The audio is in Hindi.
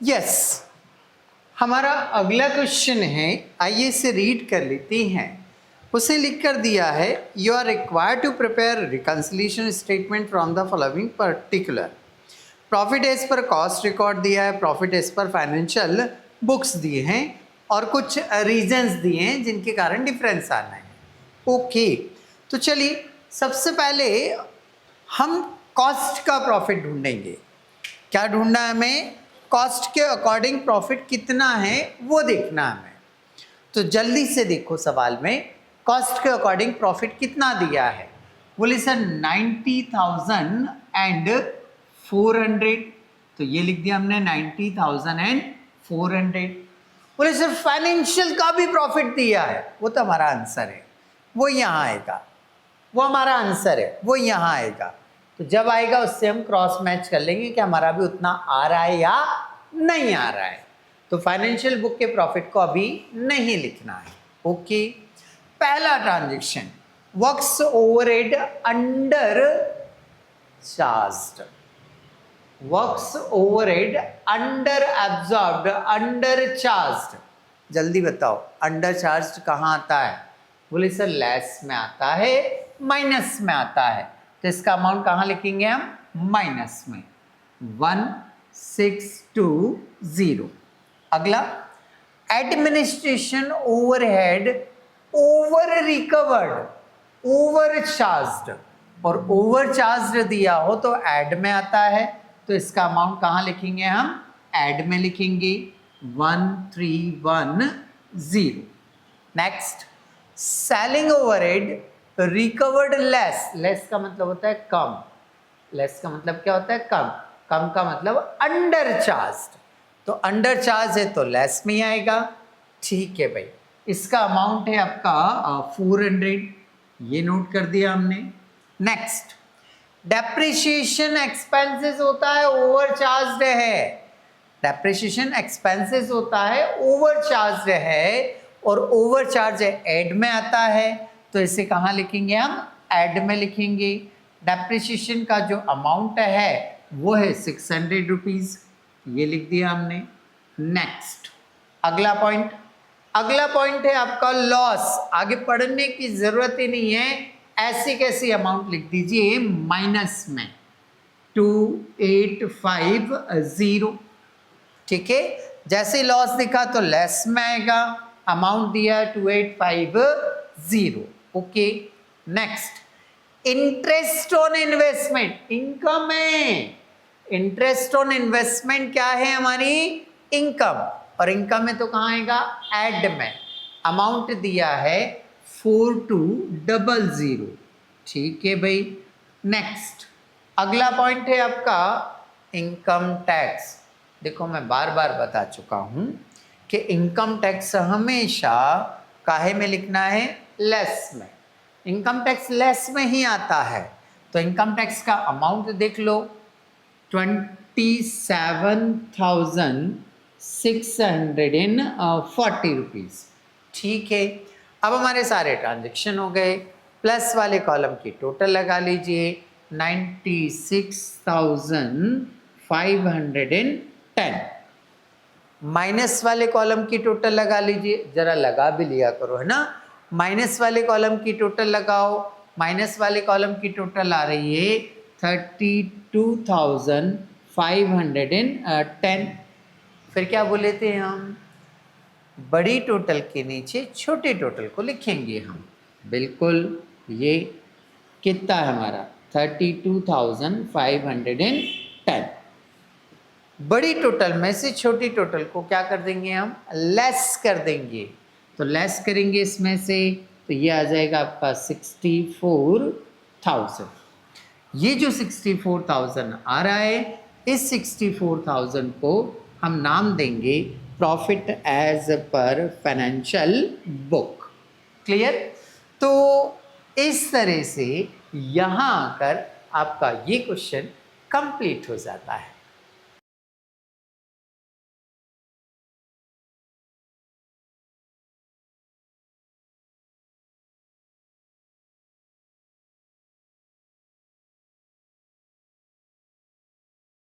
यस, हमारा अगला क्वेश्चन है, आइए इसे रीड कर लेते हैं। उसे लिख कर दिया है, you are required to prepare reconciliation statement from the following particular. Profit as per cost record दिया है, profit as per financial books दिए हैं और कुछ रीजंस दिए हैं जिनके कारण डिफरेंस आना है। ओके, तो चलिए सबसे पहले हम कॉस्ट का प्रॉफिट ढूंढेंगे। क्या ढूंढना है हमें? कॉस्ट के अकॉर्डिंग प्रॉफिट कितना है वो देखना है हमें। तो जल्दी से देखो सवाल में कॉस्ट के अकॉर्डिंग प्रॉफिट कितना दिया है। बोले सर 90,400, तो ये लिख दिया हमने 90,400। बोले सर फाइनेंशियल का भी प्रॉफिट दिया है, वो तो हमारा आंसर है, वो यहाँ आएगा, वो हमारा आंसर है, वो यहाँ आएगा। तो जब आएगा उससे हम क्रॉस मैच कर लेंगे कि हमारा भी उतना आ रहा है या नहीं आ रहा है। तो फाइनेंशियल बुक के प्रॉफिट को अभी नहीं लिखना है। ओके, पहला transaction, works overhead under charged, works overhead under absorbed, under charged. जल्दी बताओ अंडर चार्ज्ड कहाँ आता है? बोले सर लेस में आता है, माइनस में आता है। तो इसका अमाउंट कहाँ लिखेंगे हम? माइनस में, 1620। अगला, administration overhead over recovered, over charged, और ओवर चार्ज्ड दिया हो तो ऐड में आता है। तो इसका अमाउंट कहाँ लिखेंगे हम? ऐड में लिखेंगे, 1310। Next, selling overhead recovered less, less का मतलब होता है कम, लेस का मतलब क्या होता है? कम, कम का मतलब अंडर चार्ज्ड, तो अंडर चार्ज है तो लेस में आएगा। ठीक है भाई, इसका अमाउंट है आपका 400, ये नोट कर दिया हमने। नेक्स्ट, डेप्रिसिएशन एक्सपेंसेस होता है ओवर चार्ज्ड है, डेप्रिसिएशन एक्सपेंसेस होता है ओवर चार्ज्ड है, और ओवर चार्ज ऐड में आता है। तो इसे कहाँ लिखेंगे हम? ऐड में लिखेंगे। डेप्रिसिएशन का जो अमाउंट है वो है 600 रुपीज़, ये लिख दिया हमने। नेक्स्ट, अगला पॉइंट, अगला पॉइंट है आपका लॉस। आगे पढ़ने की जरूरत ही नहीं है, ऐसी कैसी अमाउंट लिख दीजिए माइनस में, 2850। ठीक है, जैसे लॉस दिखा तो लेस में आएगा, अमाउंट दिया 2850। Okay, next, interest on investment, income है, इंटरेस्ट ऑन इन्वेस्टमेंट क्या है? हमारी इनकम, और इनकम में तो कहाँ आएगा? ऐड में। अमाउंट दिया है 4200। ठीक है भाई। नेक्स्ट, अगला पॉइंट है आपका इनकम टैक्स। देखो मैं बार बार बता चुका हूँ कि इनकम टैक्स हमेशा काहे में लिखना है? लेस में। इनकम टैक्स लेस में ही आता है। तो इनकम टैक्स का अमाउंट देख लो, 27,640 रुपीज़। ठीक है, अब हमारे सारे ट्रांजेक्शन हो गए। प्लस वाले कॉलम की टोटल लगा लीजिए, 96,510। माइनस वाले कॉलम की टोटल लगा लीजिए, जरा लगा भी लिया करो, है ना। माइनस वाले कॉलम की टोटल लगाओ, माइनस वाले कॉलम की टोटल आ रही है 32,510। फिर क्या बोले थे हम? बड़ी टोटल के नीचे छोटे टोटल को लिखेंगे हम। बिल्कुल, ये कितना है हमारा? 32,510। बड़ी टोटल में से छोटी टोटल को क्या कर देंगे हम? लेस कर देंगे। तो लेस करेंगे इसमें से, तो ये आ जाएगा आपका 64,000। ये जो 64,000 आ रहा है, इस 64,000 को हम नाम देंगे profit as per financial book. Clear? तो इस तरह से यहाँ आकर आपका ये क्वेश्चन कंप्लीट हो जाता है।